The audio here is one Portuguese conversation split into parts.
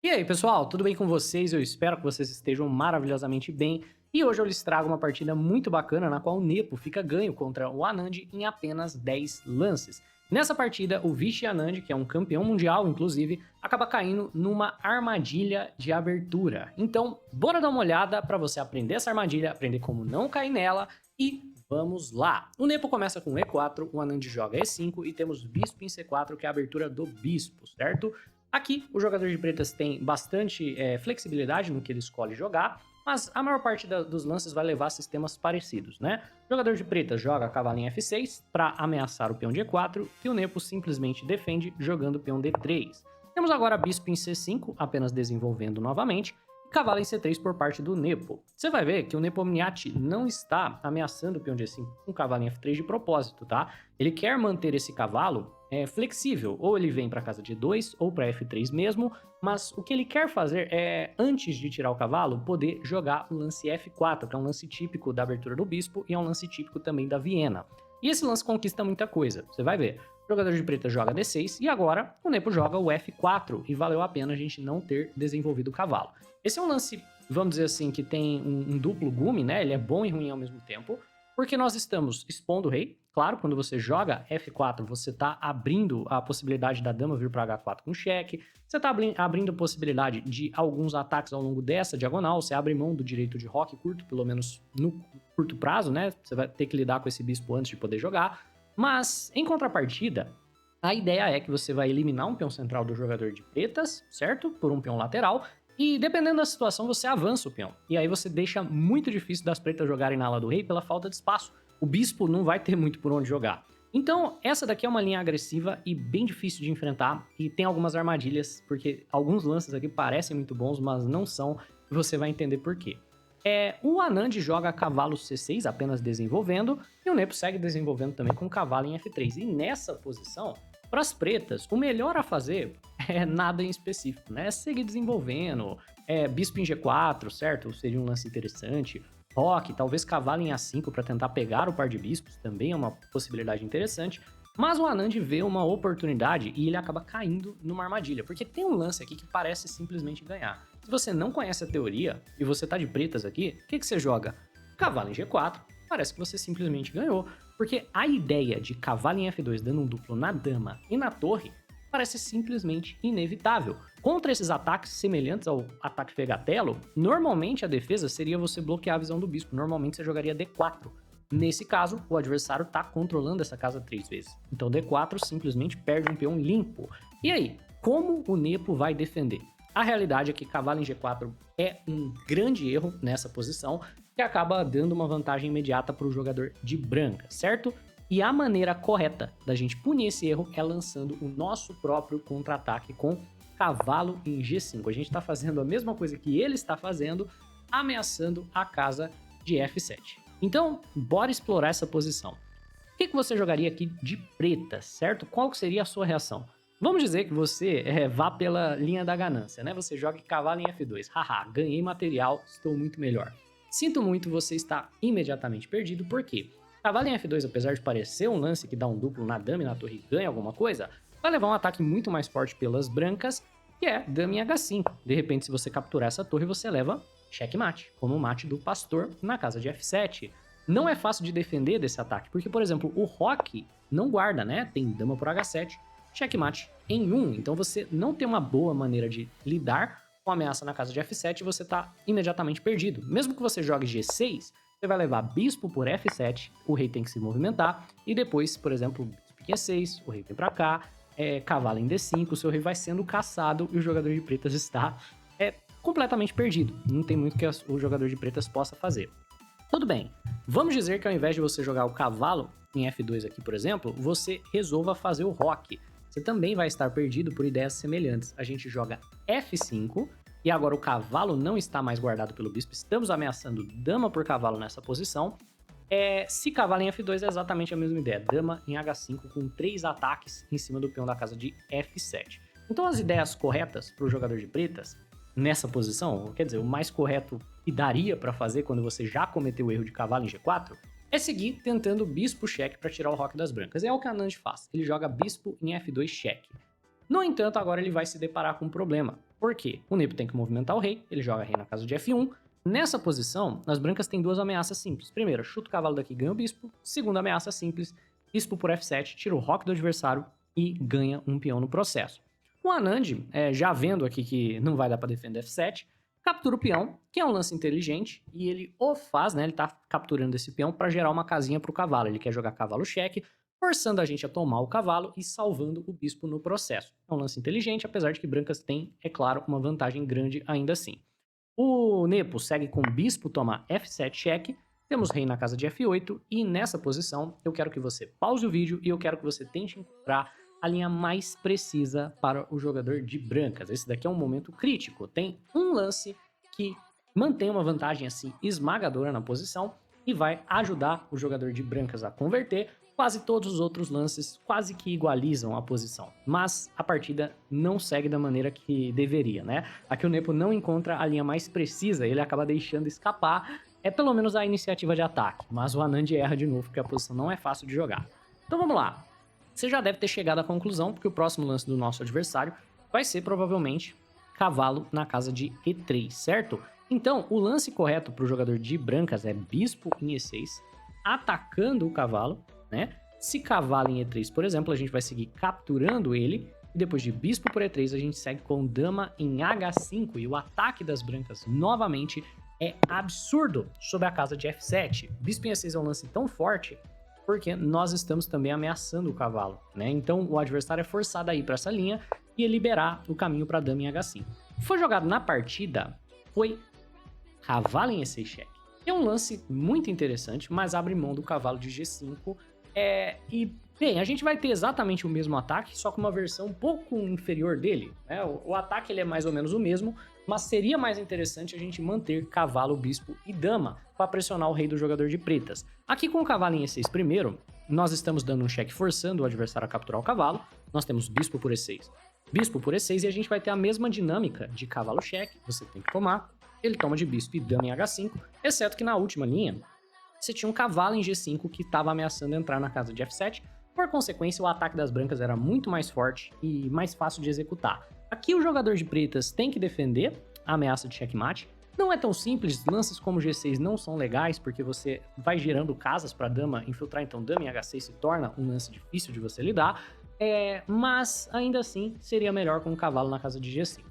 E aí, pessoal, tudo bem com vocês? Eu espero que vocês estejam maravilhosamente bem. E hoje eu lhes trago uma partida muito bacana na qual o Nepo fica ganho contra o Anand em apenas 10 lances. Nessa partida, o Vishy Anand, que é um campeão mundial, inclusive, acaba caindo numa armadilha de abertura. Então, bora dar uma olhada para você aprender essa armadilha, aprender como não cair nela e vamos lá. O Nepo começa com E4, o Anand joga E5 e temos Bispo em C4, que é a abertura do Bispo, certo? Aqui, o jogador de pretas tem bastante flexibilidade no que ele escolhe jogar, mas a maior parte dos lances vai levar a sistemas parecidos, né? O jogador de pretas joga cavalinho F6 para ameaçar o peão de E4 e o Nepo simplesmente defende jogando o peão D3. Temos agora bispo em C5, apenas desenvolvendo novamente, e cavalo em C3 por parte do Nepo. Você vai ver que o Nepomniachtchi não está ameaçando o peão de E5 com cavalo em F3 de propósito, tá? Ele quer manter esse cavalo flexível, ou ele vem para casa de 2 ou para F3 mesmo, mas o que ele quer fazer é, antes de tirar o cavalo, poder jogar o lance F4, que é um lance típico da abertura do bispo e é um lance típico também da Viena. E esse lance conquista muita coisa, você vai ver. O jogador de preta joga D6 e agora o Nepo joga o F4 e valeu a pena a gente não ter desenvolvido o cavalo. Esse é um lance, vamos dizer assim, que tem um duplo gume, né? Ele é bom e ruim ao mesmo tempo, porque nós estamos expondo o rei. Claro, quando você joga F4, você está abrindo a possibilidade da dama vir para H4 com cheque, você está abrindo a possibilidade de alguns ataques ao longo dessa diagonal, você abre mão do direito de roque curto, pelo menos no curto prazo, né? Você vai ter que lidar com esse bispo antes de poder jogar. Mas, em contrapartida, a ideia é que você vai eliminar um peão central do jogador de pretas, certo? Por um peão lateral, e dependendo da situação, você avança o peão. E aí você deixa muito difícil das pretas jogarem na ala do rei pela falta de espaço. O bispo não vai ter muito por onde jogar. Então, essa daqui é uma linha agressiva e bem difícil de enfrentar, e tem algumas armadilhas, porque alguns lances aqui parecem muito bons, mas não são, e você vai entender por quê. O Anand joga cavalo C6, apenas desenvolvendo, e o Nepo segue desenvolvendo também com cavalo em F3. E nessa posição, para as pretas, o melhor a fazer é nada em específico, né? É seguir desenvolvendo, bispo em G4, certo? Seria um lance interessante. Roque, talvez cavalo em A5 para tentar pegar o par de bispos, também é uma possibilidade interessante. Mas o Anand vê uma oportunidade e ele acaba caindo numa armadilha, porque tem um lance aqui que parece simplesmente ganhar. Se você não conhece a teoria e você tá de pretas aqui, o que você joga? Cavalo em G4, parece que você simplesmente ganhou, porque a ideia de cavalo em F2 dando um duplo na dama e na torre parece simplesmente inevitável. Contra esses ataques semelhantes ao ataque Fegatelo, normalmente a defesa seria você bloquear a visão do bispo, normalmente você jogaria D4. Nesse caso, o adversário está controlando essa casa 3 vezes. Então D4 simplesmente perde um peão limpo. E aí, como o Nepo vai defender? A realidade é que cavalo em G4 é um grande erro nessa posição, que acaba dando uma vantagem imediata para o jogador de branca, certo? E a maneira correta da gente punir esse erro é lançando o nosso próprio contra-ataque com cavalo em G5. A gente está fazendo a mesma coisa que ele está fazendo, ameaçando a casa de F7. Então, bora explorar essa posição. O que você jogaria aqui de preta, certo? Qual que seria a sua reação? Vamos dizer que você vá pela linha da ganância, né? Você joga cavalo em F2. Haha, ganhei material, estou muito melhor. Sinto muito, você está imediatamente perdido, por quê? Cavalo em F2, apesar de parecer um lance que dá um duplo na dama e na torre e ganha alguma coisa, vai levar um ataque muito mais forte pelas brancas, que é dama em H5. De repente, se você capturar essa torre, você leva checkmate, como o mate do pastor na casa de F7. Não é fácil de defender desse ataque, porque, por exemplo, o roque não guarda, né? Tem dama por H7, checkmate em 1. Então você não tem uma boa maneira de lidar com a ameaça na casa de F7 e você está imediatamente perdido. Mesmo que você jogue G6, você vai levar bispo por F7, o rei tem que se movimentar, e depois, por exemplo, bispo em E6, o rei vem pra cá, cavalo em D5, o seu rei vai sendo caçado e o jogador de pretas está completamente perdido. Não tem muito que o jogador de pretas possa fazer. Tudo bem, vamos dizer que ao invés de você jogar o cavalo em F2 aqui, por exemplo, você resolva fazer o roque. Você também vai estar perdido por ideias semelhantes. A gente joga F5, e agora o cavalo não está mais guardado pelo bispo, estamos ameaçando dama por cavalo nessa posição. Se cavalo em F2 é exatamente a mesma ideia, dama em H5 com 3 ataques em cima do peão da casa de F7. Então as ideias corretas para o jogador de pretas nessa posição, quer dizer, o mais correto que daria para fazer quando você já cometeu o erro de cavalo em G4, é seguir tentando bispo cheque para tirar o roque das brancas. É o que a Anand faz, ele joga bispo em F2 cheque. No entanto, agora ele vai se deparar com um problema. Por quê? O Nepo tem que movimentar o rei, ele joga rei na casa de F1. Nessa posição, as brancas têm duas ameaças simples. Primeiro, chuta o cavalo daqui e ganha o bispo. Segunda ameaça simples, bispo por F7, tira o roque do adversário e ganha um peão no processo. O Anand, já vendo aqui que não vai dar para defender F7, captura o peão, que é um lance inteligente, e ele o faz, né? Ele tá capturando esse peão para gerar uma casinha pro cavalo. Ele quer jogar cavalo cheque, forçando a gente a tomar o cavalo e salvando o bispo no processo. É um lance inteligente, apesar de que brancas têm, é claro, uma vantagem grande ainda assim. O Nepo segue com bispo toma F7 cheque, temos rei na casa de F8, e nessa posição eu quero que você pause o vídeo e eu quero que você tente encontrar a linha mais precisa para o jogador de brancas. Esse daqui é um momento crítico. Tem um lance que mantém uma vantagem assim esmagadora na posição e vai ajudar o jogador de brancas a converter. Quase todos os outros lances quase que igualizam a posição, mas a partida não segue da maneira que deveria, né? Aqui o Nepo não encontra a linha mais precisa, ele acaba deixando escapar, pelo menos a iniciativa de ataque, mas o Anand erra de novo porque a posição não é fácil de jogar. Então vamos lá. Você já deve ter chegado à conclusão, porque o próximo lance do nosso adversário vai ser provavelmente cavalo na casa de E3, certo? Então, o lance correto para o jogador de brancas é bispo em E6, atacando o cavalo, né? Se cavalo em E3, por exemplo, a gente vai seguir capturando ele, e depois de bispo por E3, a gente segue com dama em H5, e o ataque das brancas, novamente, é absurdo sobre a casa de F7. Bispo em E6 é um lance tão forte porque nós estamos também ameaçando o cavalo, né? Então o adversário é forçado a ir para essa linha e liberar o caminho para dama em H5. O que foi jogado na partida foi cavalo em E6 cheque. É um lance muito interessante, mas abre mão do cavalo de G5. Bem, a gente vai ter exatamente o mesmo ataque, só com uma versão um pouco inferior dele, né? O ataque ele é mais ou menos o mesmo, mas seria mais interessante a gente manter cavalo, bispo e dama para pressionar o rei do jogador de pretas. Aqui com o cavalo em E6 primeiro, nós estamos dando um cheque forçando o adversário a capturar o cavalo. Nós temos bispo por E6, bispo por E6 e a gente vai ter a mesma dinâmica de cavalo cheque, você tem que tomar, ele toma de bispo e dama em H5, exceto que na última linha você tinha um cavalo em G5 que estava ameaçando entrar na casa de F7, por consequência o ataque das brancas era muito mais forte e mais fácil de executar. Aqui o jogador de pretas tem que defender a ameaça de checkmate. Não é tão simples, lances como G6 não são legais, porque você vai gerando casas para dama infiltrar, então dama em H6 se torna um lance difícil de você lidar, mas ainda assim seria melhor com o cavalo na casa de G5.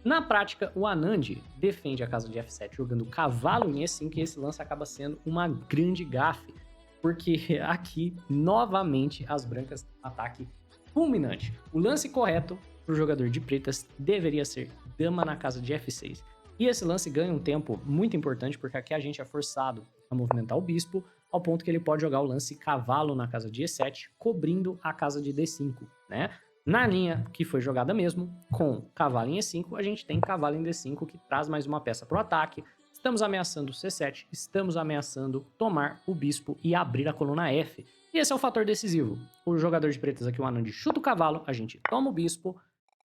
Na prática, o Anand defende a casa de F7 jogando cavalo em E5 e esse lance acaba sendo uma grande gafe, porque aqui, novamente, as brancas ataque fulminante. O lance correto para o jogador de pretas deveria ser dama na casa de F6. E esse lance ganha um tempo muito importante, porque aqui a gente é forçado a movimentar o bispo, ao ponto que ele pode jogar o lance cavalo na casa de E7, cobrindo a casa de D5, né? Na linha que foi jogada mesmo, com cavalo em E5, a gente tem cavalo em D5, que traz mais uma peça para o ataque. Estamos ameaçando o C7, estamos ameaçando tomar o bispo e abrir a coluna F. E esse é o fator decisivo. O jogador de pretas aqui, o Anand, chuta o cavalo, a gente toma o bispo.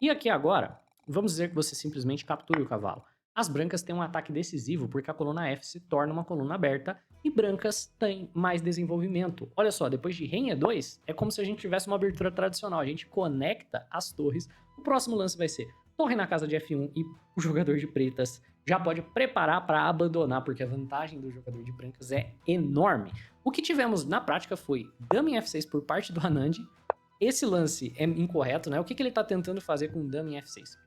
E aqui agora, vamos dizer que você simplesmente capture o cavalo. As brancas têm um ataque decisivo porque a coluna F se torna uma coluna aberta e brancas têm mais desenvolvimento. Olha só, depois de rei em E2, é como se a gente tivesse uma abertura tradicional. A gente conecta as torres. O próximo lance vai ser torre na casa de F1 e o jogador de pretas já pode preparar para abandonar, porque a vantagem do jogador de brancas é enorme. O que tivemos na prática foi dama em F6 por parte do Anand. Esse lance é incorreto, né? O que ele está tentando fazer com dama em F6?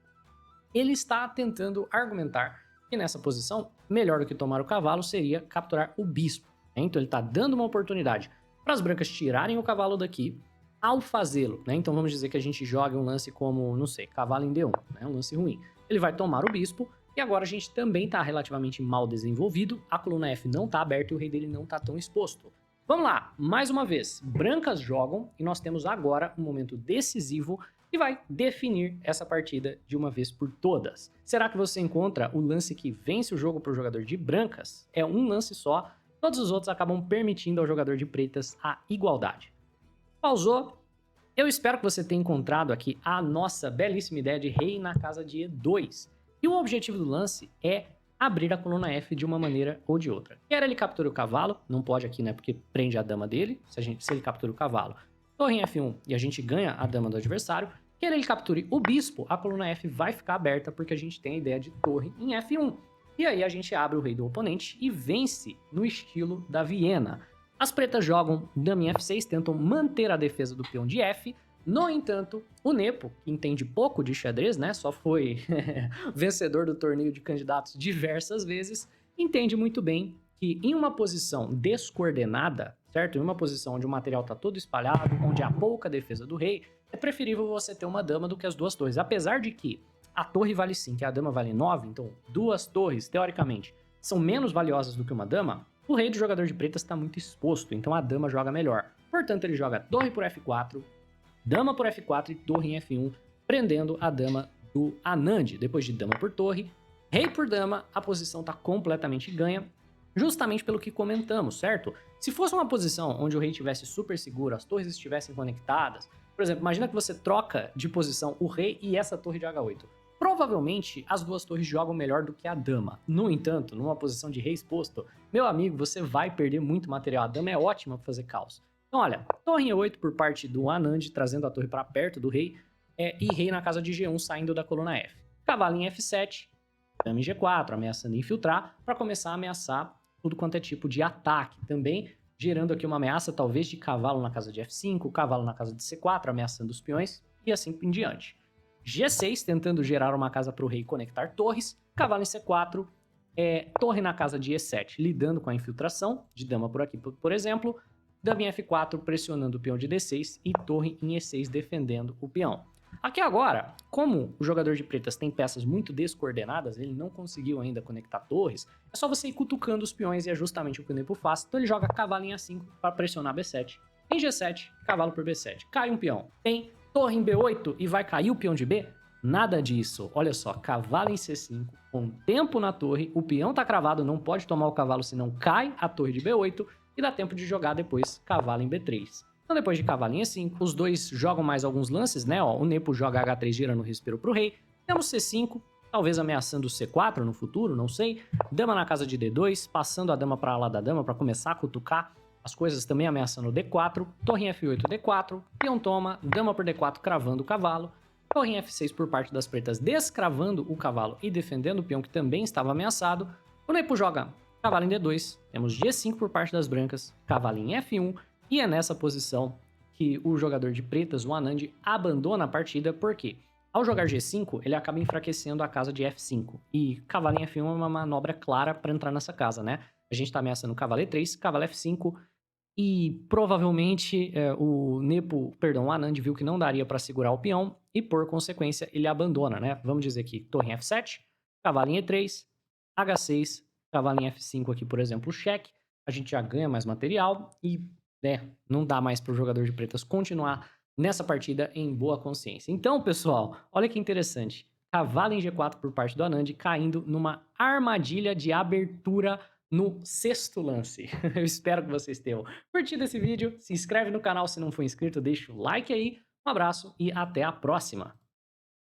Ele está tentando argumentar que nessa posição, melhor do que tomar o cavalo seria capturar o bispo, né? Então ele está dando uma oportunidade para as brancas tirarem o cavalo daqui ao fazê-lo, né? Então vamos dizer que a gente joga um lance como, não sei, cavalo em D1, né? Um lance ruim. Ele vai tomar o bispo e agora a gente também está relativamente mal desenvolvido, a coluna F não está aberta e o rei dele não está tão exposto. Vamos lá, mais uma vez, brancas jogam e nós temos agora um momento decisivo e vai definir essa partida de uma vez por todas. Será que você encontra o lance que vence o jogo para o jogador de brancas? É um lance só, todos os outros acabam permitindo ao jogador de pretas a igualdade. Pausou? Eu espero que você tenha encontrado aqui a nossa belíssima ideia de rei na casa de E2. E o objetivo do lance é abrir a coluna F de uma maneira ou de outra. Quer ele capture o cavalo, não pode aqui, né, porque prende a dama dele, se ele captura o cavalo, torre em F1 e a gente ganha a dama do adversário, quer ele capture o bispo, a coluna F vai ficar aberta porque a gente tem a ideia de torre em F1. E aí a gente abre o rei do oponente e vence no estilo da Viena. As pretas jogam dama em F6, tentam manter a defesa do peão de F. No entanto, o Nepo, que entende pouco de xadrez, né, só foi vencedor do torneio de candidatos diversas vezes, entende muito bem que em uma posição descoordenada, certo? Em uma posição onde o material está todo espalhado, onde há pouca defesa do rei, é preferível você ter uma dama do que as duas torres. Apesar de que a torre vale 5 e a dama vale 9, então duas torres, teoricamente, são menos valiosas do que uma dama, o rei do jogador de pretas está muito exposto, então a dama joga melhor. Portanto, ele joga torre por F4, dama por F4 e torre em F1, prendendo a dama do Anand. Depois de dama por torre, rei por dama, a posição está completamente ganha, justamente pelo que comentamos, certo? Se fosse uma posição onde o rei estivesse super seguro, as torres estivessem conectadas, por exemplo, imagina que você troca de posição o rei e essa torre de H8. Provavelmente, as duas torres jogam melhor do que a dama. No entanto, numa posição de rei exposto, meu amigo, você vai perder muito material. A dama é ótima para fazer caos. Então, olha, torre em E8 por parte do Anand, trazendo a torre para perto do rei, e rei na casa de G1 saindo da coluna F. Cavalo em F7, dama em G4, ameaçando infiltrar, para começar a ameaçar tudo quanto é tipo de ataque. Também gerando aqui uma ameaça, talvez, de cavalo na casa de F5, cavalo na casa de C4, ameaçando os peões, e assim em diante. G6, tentando gerar uma casa para o rei conectar torres, cavalo em C4, torre na casa de E7, lidando com a infiltração, de dama por aqui, por exemplo, dama em F4, pressionando o peão de D6, e torre em E6, defendendo o peão. Aqui agora, como o jogador de pretas tem peças muito descoordenadas, ele não conseguiu ainda conectar torres, é só você ir cutucando os peões e é justamente o que o Nepo faz. Então ele joga cavalo em A5 para pressionar B7. Em G7, cavalo por B7. Cai um peão. Tem torre em B8 e vai cair o peão de B? Nada disso. Olha só, cavalo em C5, com tempo na torre, o peão tá cravado, não pode tomar o cavalo, senão cai a torre de B8 e dá tempo de jogar depois cavalo em B3. Então depois de cavalo em E5, os dois jogam mais alguns lances, né? Ó, o Nepo joga H3 girando o respiro pro rei. Temos C5, talvez ameaçando o C4 no futuro, não sei. Dama na casa de D2, passando a dama para lá da dama para começar a cutucar as coisas, também ameaçando o D4. Torre em F8, D4. Peão toma, dama por D4 cravando o cavalo. Torre em F6 por parte das pretas descravando o cavalo e defendendo o peão que também estava ameaçado. O Nepo joga cavalo em D2. Temos G5 por parte das brancas, cavalo em F1. E é nessa posição que o jogador de pretas, o Anand, abandona a partida, porque ao jogar G5, ele acaba enfraquecendo a casa de F5. E cavalo em F1 é uma manobra clara para entrar nessa casa, né? A gente tá ameaçando cavalo E3, cavalo F5, e provavelmente o Anand viu que não daria para segurar o peão, e por consequência ele abandona, né? Vamos dizer aqui, torre em F7, cavalo em E3, H6, cavalo em F5 aqui, por exemplo, cheque. A gente já ganha mais material e não dá mais para o jogador de pretas continuar nessa partida em boa consciência. Então, pessoal, olha que interessante. Cavalo em G4 por parte do Anand, caindo numa armadilha de abertura no sexto lance. Eu espero que vocês tenham curtido esse vídeo. Se inscreve no canal se não for inscrito, deixa o like aí. Um abraço e até a próxima.